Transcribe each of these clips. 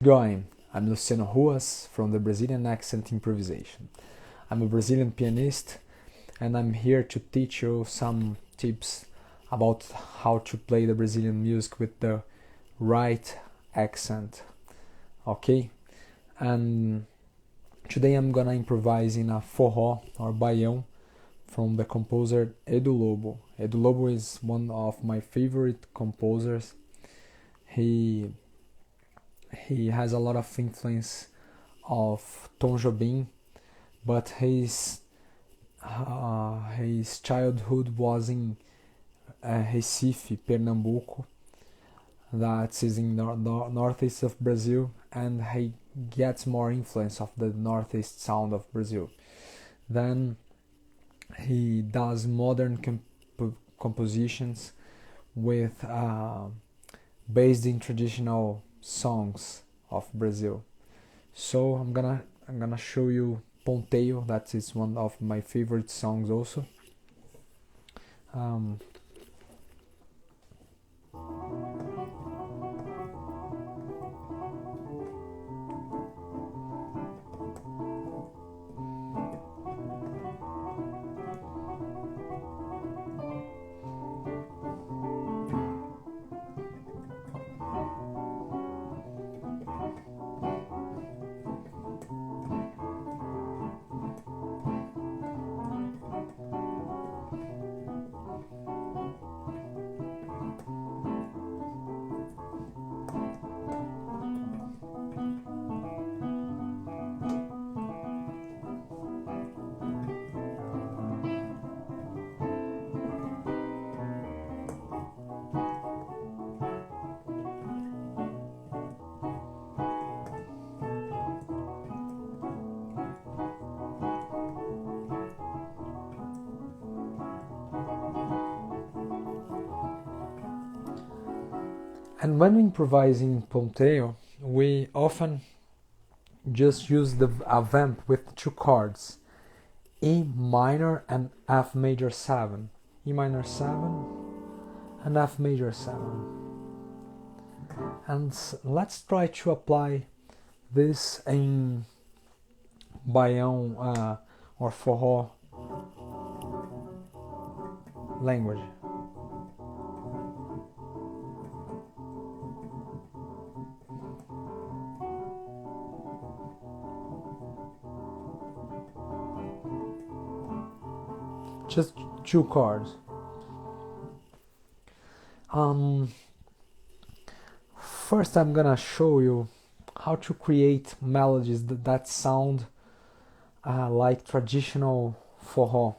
Going. I'm Luciano Ruas from the Brazilian Accent Improvisation. I'm a Brazilian pianist and I'm here to teach you some tips about how to play the Brazilian music with the right accent. Okay? And today I'm gonna improvise in a forró or baião from the composer Edu Lobo. Edu Lobo is one of my favorite composers. He has a lot of influence of Tom Jobim, but his childhood was in Recife, Pernambuco, that is in northeast of Brazil, and he gets more influence of the northeast sound of Brazil. Then he does modern compositions with based in traditional songs of Brazil. So I'm gonna show you Ponteio. That is one of my favorite songs also. And when we improvise in Ponteio, we often just use a vamp with two chords, E minor and F major 7. E minor 7 and F major 7. And let's try to apply this in Baião or Forró language. Just two chords. First I'm gonna show you how to create melodies that sound like traditional forró.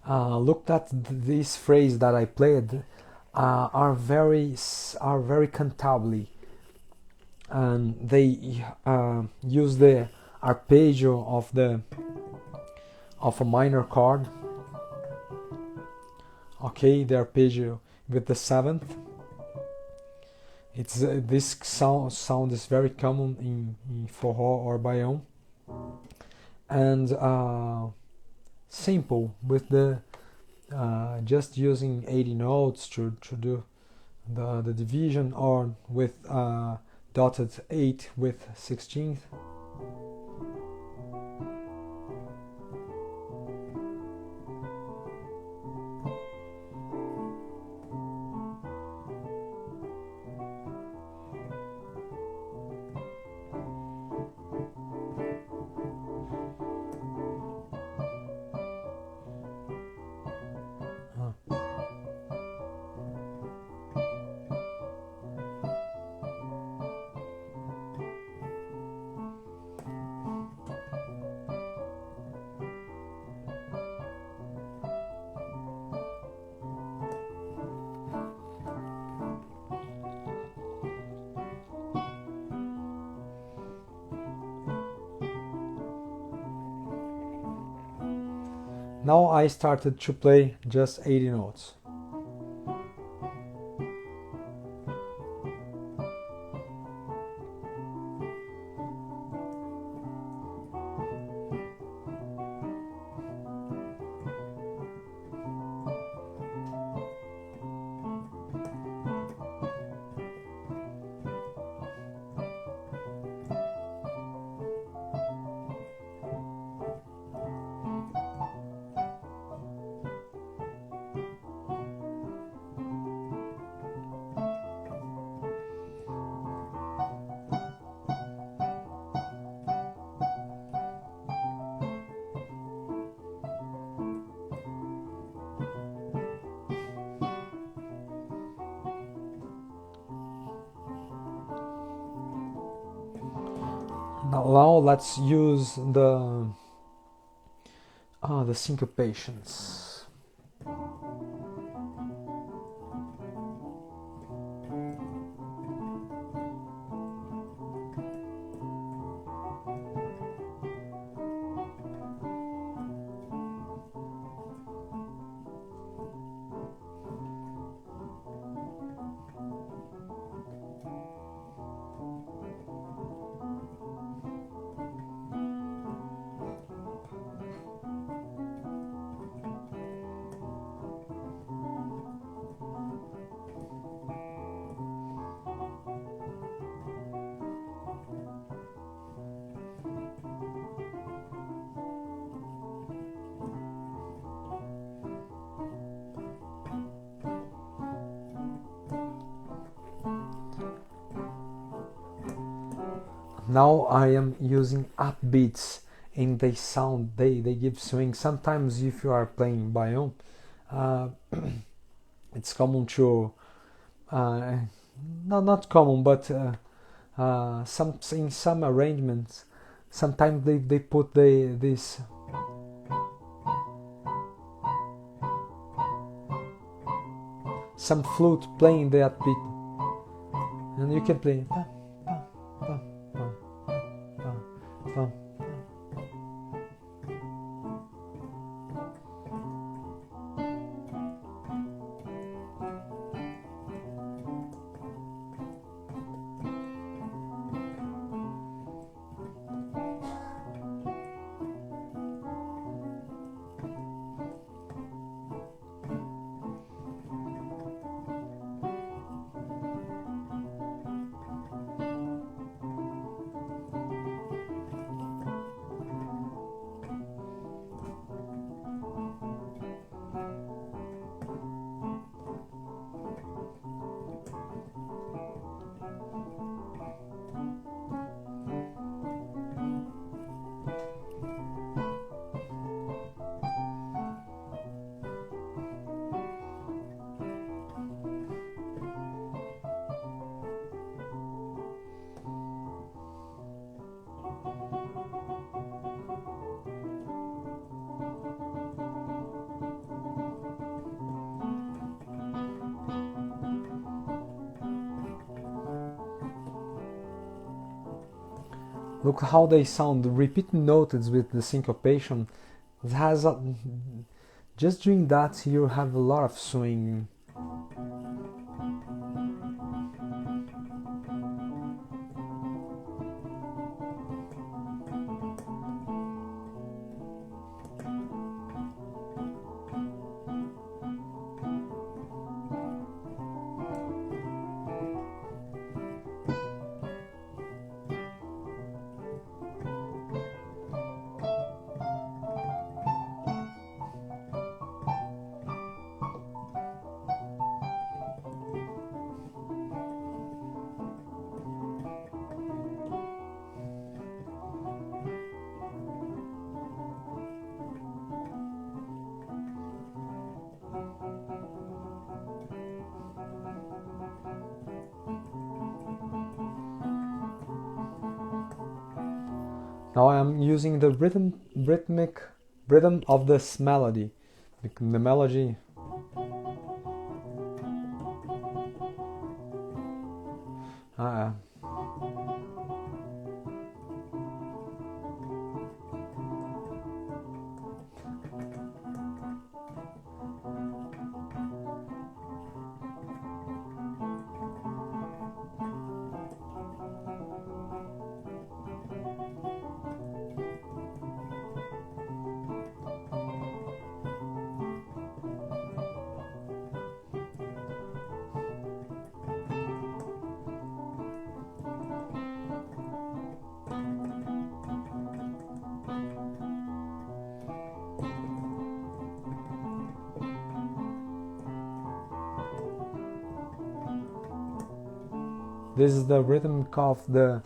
Looked at this phrase that I played are very cantabile, and they use the arpeggio of a minor chord. Okay, the arpeggio with the seventh. It's this sound is very common in forró or baião, and simple with the just using 80 notes to do the division, or with dotted 8 with 16th. Now I started to play just 80 notes. Now let's use the syncopations. Now I am using upbeats and they give swing. Sometimes if you are playing Baião, it's common to not common, but in some arrangements sometimes they put this some flute playing the upbeat, and you can play Look how they sound. Repeating notes with the syncopation has just doing that you have a lot of swing. Now I am using the rhythmic rhythm of this melody. The melody This is the rhythm of the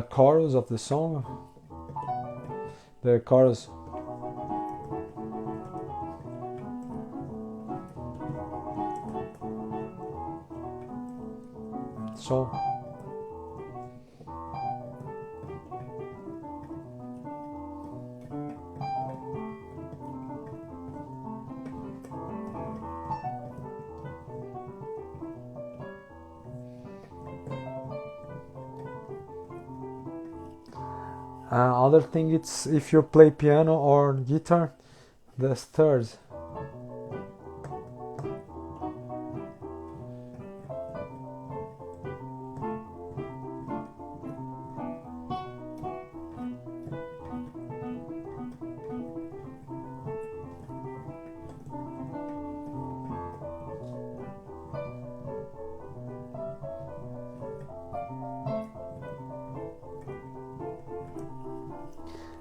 chorus of the song. The chorus. So other thing, it's if you play piano or guitar, the thirds.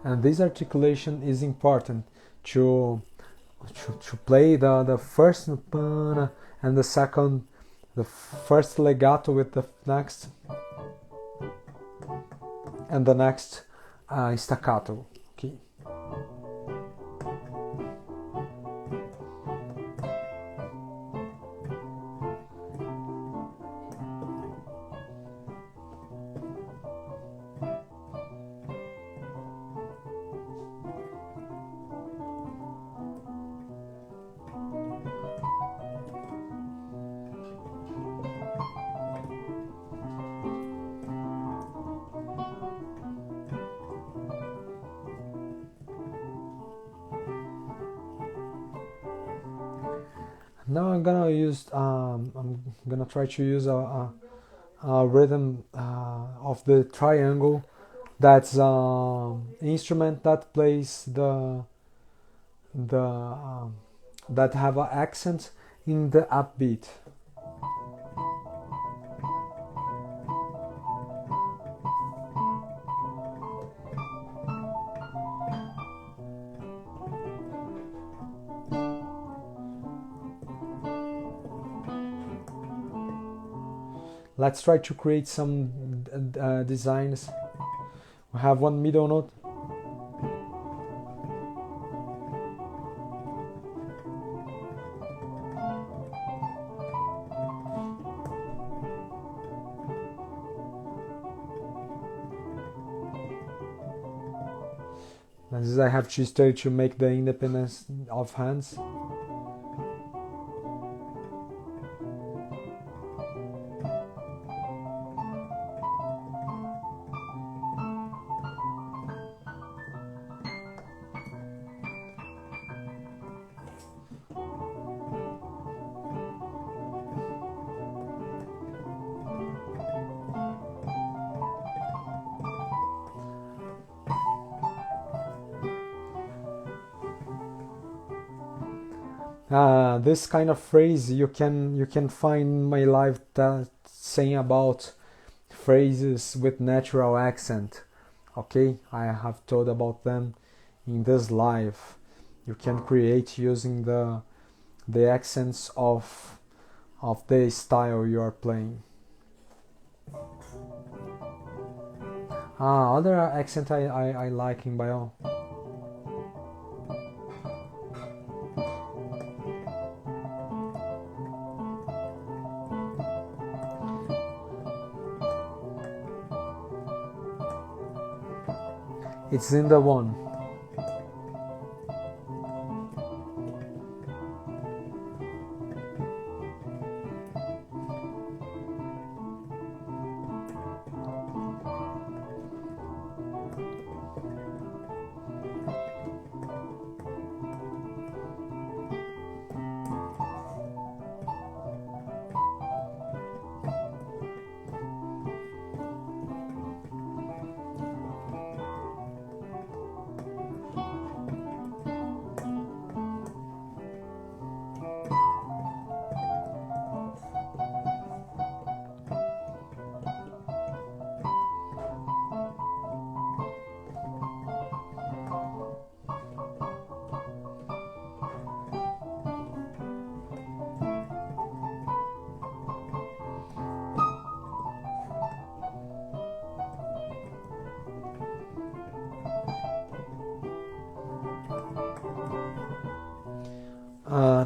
And this articulation is important to play the first and the second, the first legato with the next, and the next staccato. Okay. Now I'm gonna try to use a rhythm of the triangle. That's instrument that plays that have an accent in the upbeat. Let's try to create some designs. We have one middle note. This is, I have to study to make the independence of hands. This kind of phrase you can find in my life that saying about phrases with natural accent. Okay, I have told about them in this live. You can create using the accents of the style you are playing. Other accent I like in Baião. It's in the one.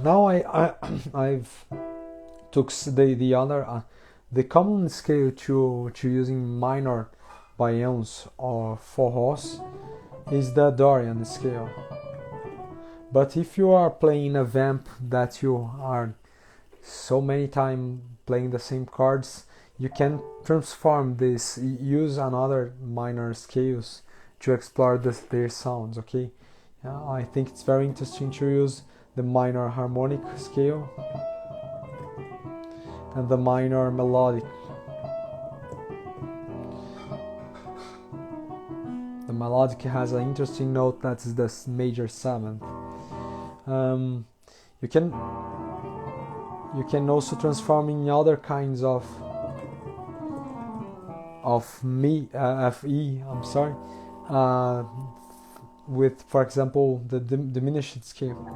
Now I've took the other the common scale to using minor baiãos or forrós is the Dorian scale. But if you are playing a vamp that you are so many times playing the same chords, you can transform this, use another minor scales to explore their sounds, okay? I think it's very interesting to use the minor harmonic scale and the minor melodic. The melodic has an interesting note that's the major 7th. You can also transform in other kinds of FE. I'm sorry, with, for example, the diminished scale.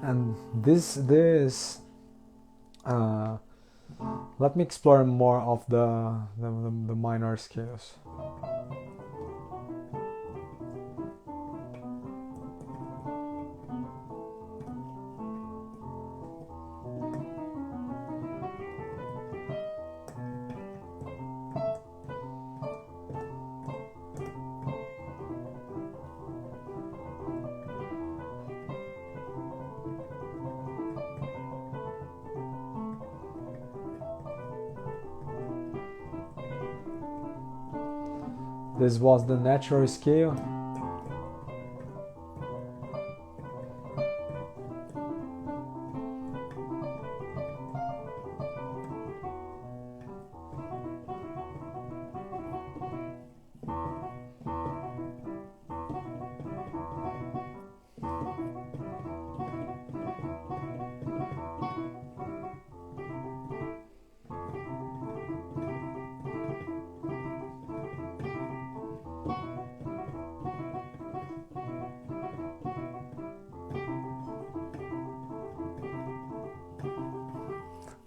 And this let me explore more of the minor scales. This was the natural scale.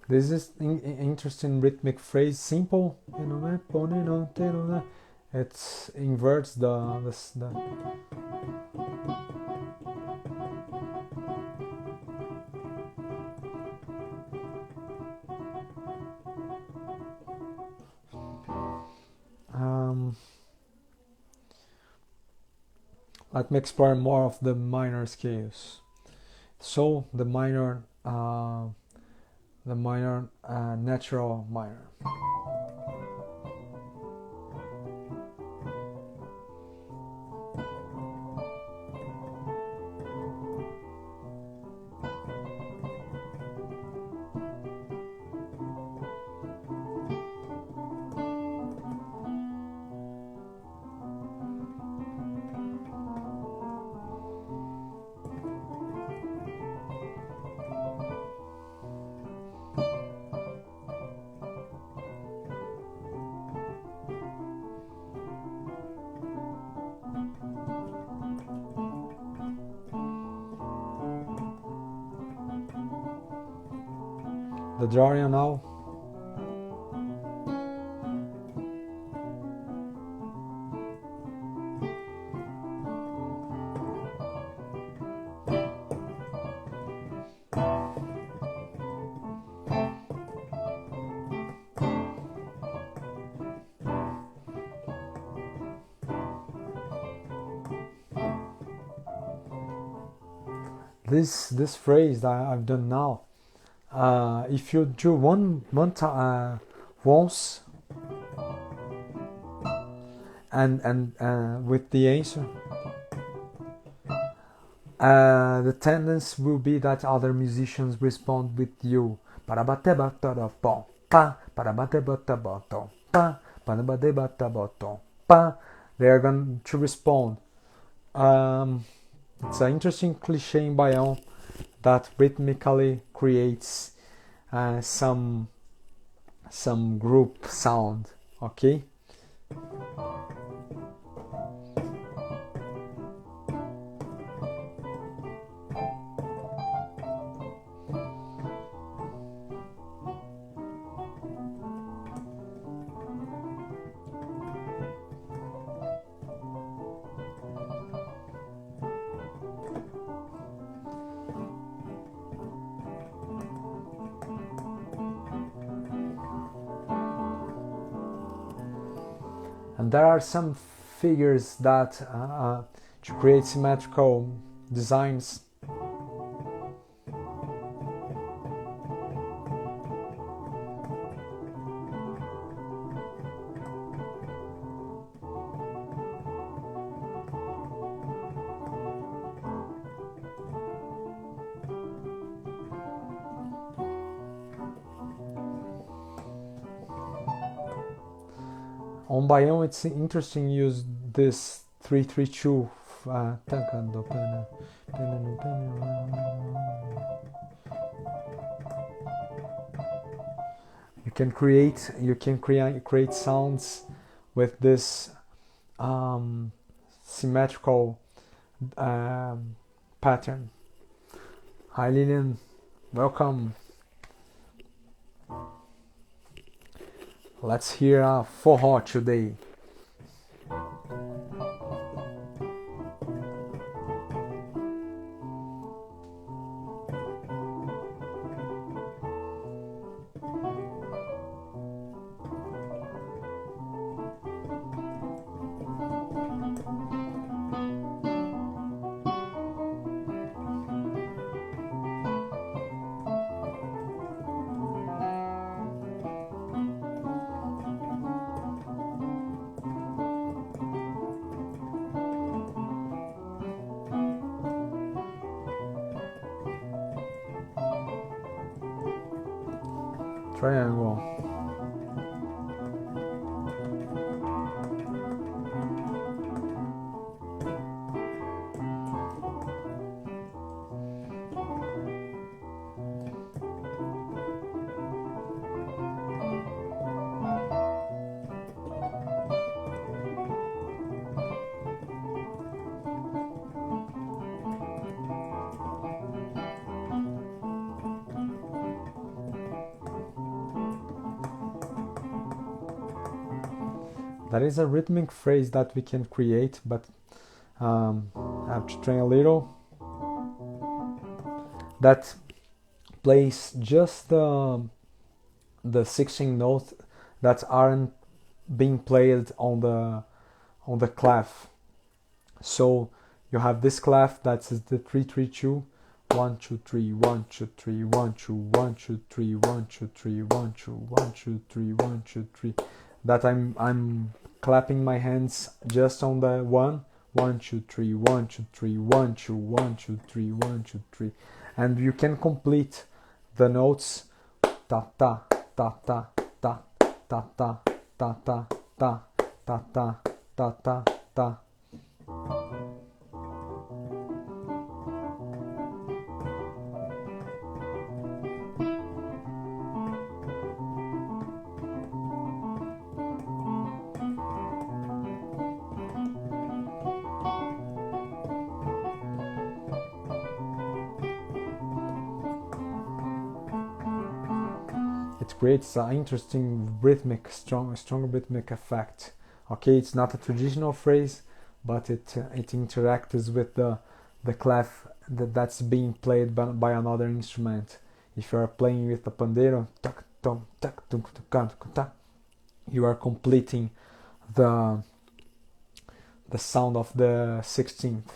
This is interesting rhythmic phrase, simple. It inverts the let me explore more of the minor scales. So the minor natural minor. The Dorian now. This phrase that I've done now. If you do once and with the answer, the tendency will be that other musicians respond with you. Para bater botão, pá, para bater botão, pá, para bater botão, pá. They are going to respond It's an interesting cliche in Baião that rhythmically creates some group sound, okay? And there are some figures that to create symmetrical designs. On Baião, it's interesting to use this 3-3-2. You can create sounds with this symmetrical pattern. Hi Lilian, welcome. Let's hear a forró today. Triangle. That is a rhythmic phrase that we can create, but I have to train a little. That plays just the 16 notes that aren't being played on the clef. So you have this clef that's the 3-3-2. 1 2 3 1 2 3 1 2 1 2 3 1 2 3 1 2 1 2 3 1 2 3. That I'm clapping my hands just on the 1 1 2 3 1 2 3 1 2 1 2 3 1 2 3, and you can complete the notes ta ta ta ta ta ta ta ta ta ta ta ta ta ta ta. It creates an interesting rhythmic, strong rhythmic effect. Okay, it's not a traditional phrase, but it interacts with the clef that's being played by another instrument. If you are playing with the pandeiro, you are completing the sound of the 16th.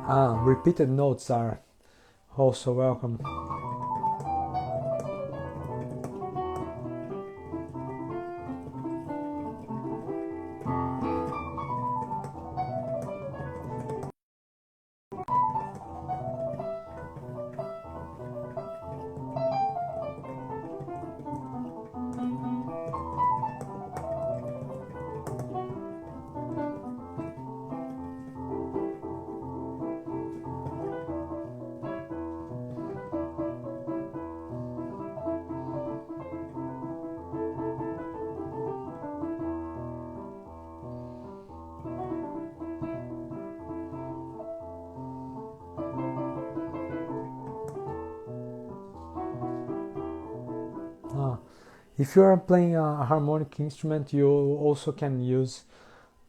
Repeated notes are also welcome. If you are playing a harmonic instrument, you also can use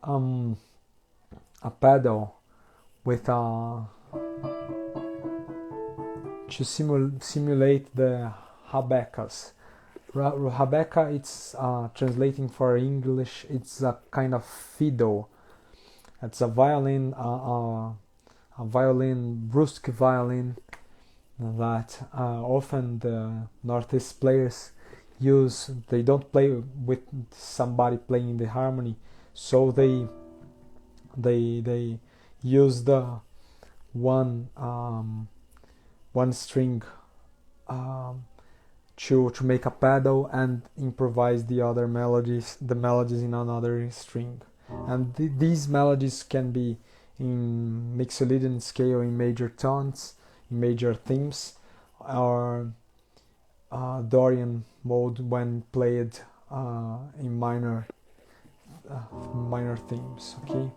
a pedal with to simulate the rabecas. Rabeca, it's translating for English, it's a kind of fiddle. It's a violin, brusque violin that often the Northeast players use. They don't play with somebody playing the harmony, so they use the one string to make a pedal and improvise the melodies in another string. And these melodies can be in Mixolydian scale, in major tones, in major themes, or Dorian mode when played in minor themes. Okay.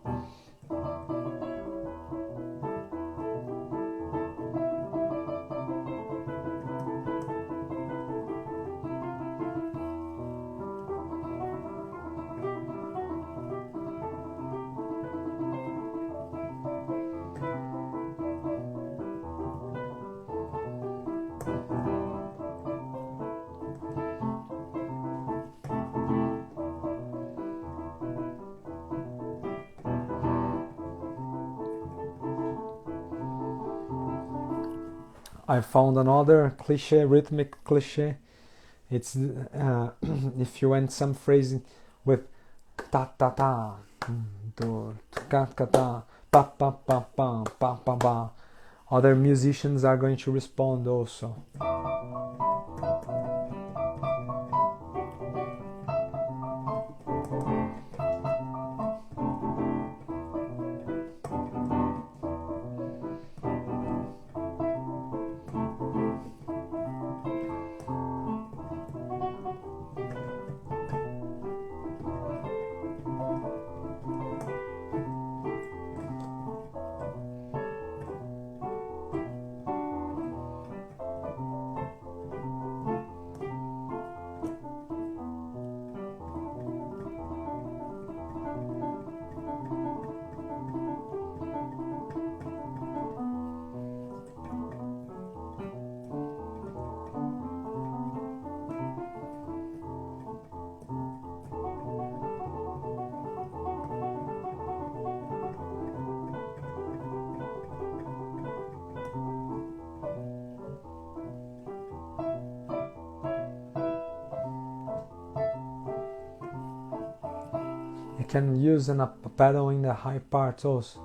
I found another rhythmic cliche. It's if you end some phrase with ta ta ta, do ka ka ta, pa pa pa pa pa pa pa. Other musicians are going to respond also. You can use a pedal in the high parts also.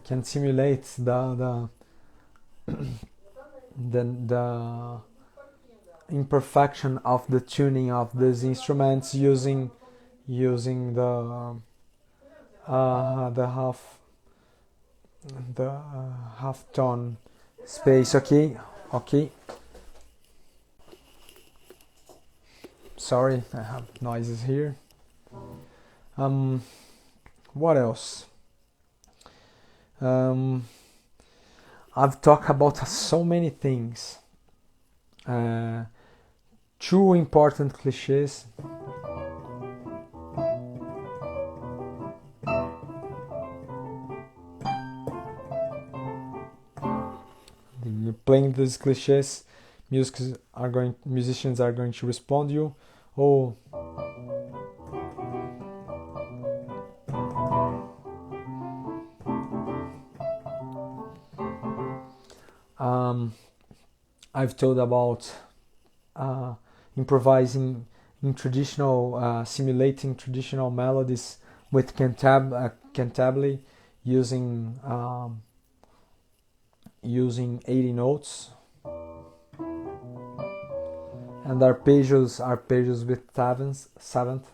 Can simulate the imperfection of the tuning of these instruments using the half tone space. Okay. Sorry, I have noises here. What else? I've talked about so many things. Two important cliches. Playing these cliches, musicians are going to respond you. Oh, I've told about improvising in traditional, simulating traditional melodies with cantabile, using 80 notes, and arpeggios with seventh.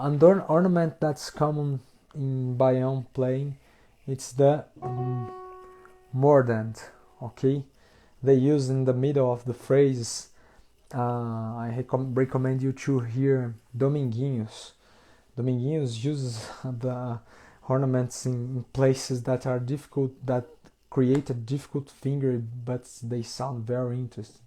An ornament that's common in Baião playing, it's the mordant. Okay, they use in the middle of the phrase. I recommend you to hear Dominguinhos. Dominguinhos uses the ornaments in places that are difficult, that create a difficult finger, but they sound very interesting.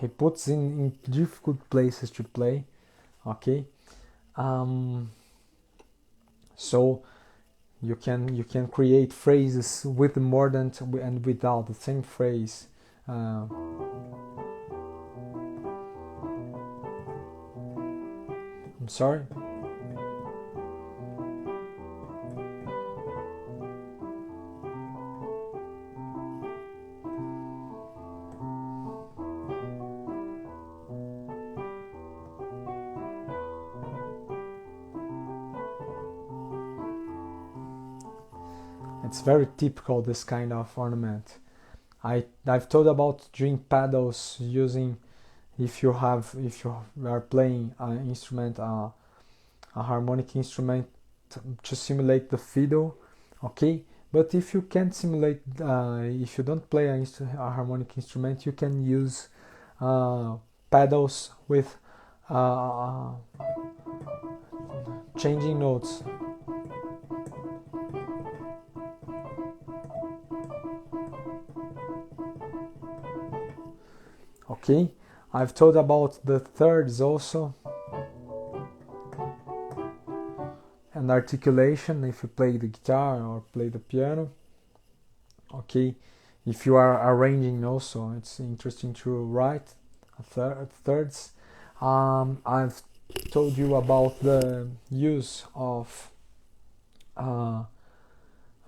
He puts in difficult places to play. Okay, so you can create phrases with the mordant and without the same phrase. I'm sorry. It's very typical, this kind of ornament. I've told about string pedals using, if you are playing an instrument, a harmonic instrument, to simulate the fiddle. Okay, but if you can't simulate, if you don't play a harmonic instrument, you can use pedals with changing notes. Okay, I've told about the thirds also, and articulation if you play the guitar or play the piano. Okay, if you are arranging also, it's interesting to write thirds. I've told you about the use of the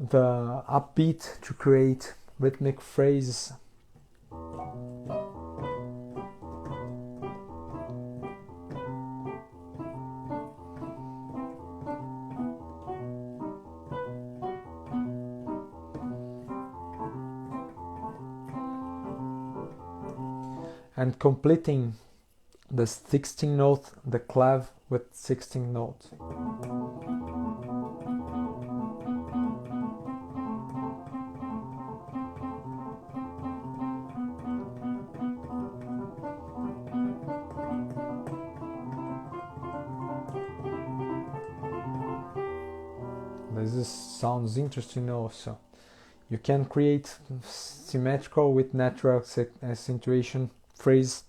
upbeat to create rhythmic phrases. And completing the 16 note, the clave with 16 notes. This sounds interesting also. You can create symmetrical with natural accentuation phrase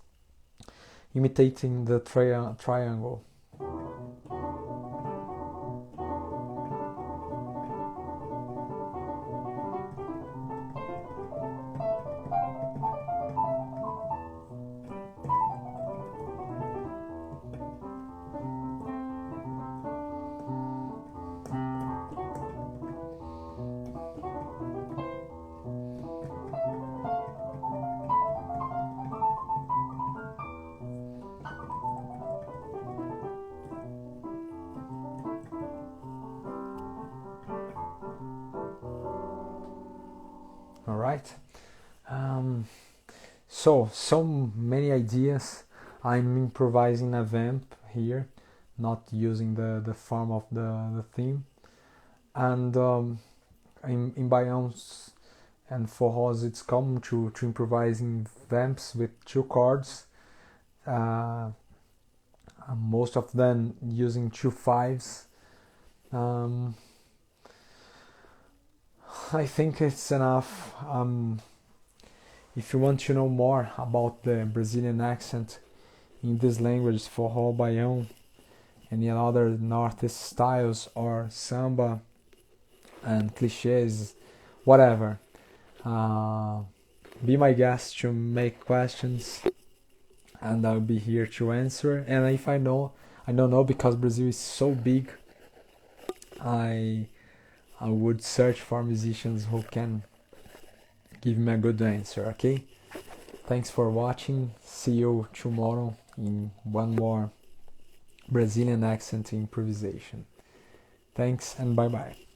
imitating the triangle. Alright, Um, so many ideas. I'm improvising a vamp here, not using the form of the theme. And in Baiãos and Forrós, it's common to improvise in vamps with two chords. Uh, Most of them using 2/5s. Um, I think it's enough. If you want to know more about the Brazilian accent in this language, Forró, Baião, and in other Northeast styles, or samba and clichés, whatever, be my guest to make questions, and I'll be here to answer. And if I don't know, because Brazil is so big, I would search for musicians who can give me a good answer. Okay, thanks for watching. See you tomorrow in one more Brazilian accent improvisation. Thanks and bye bye.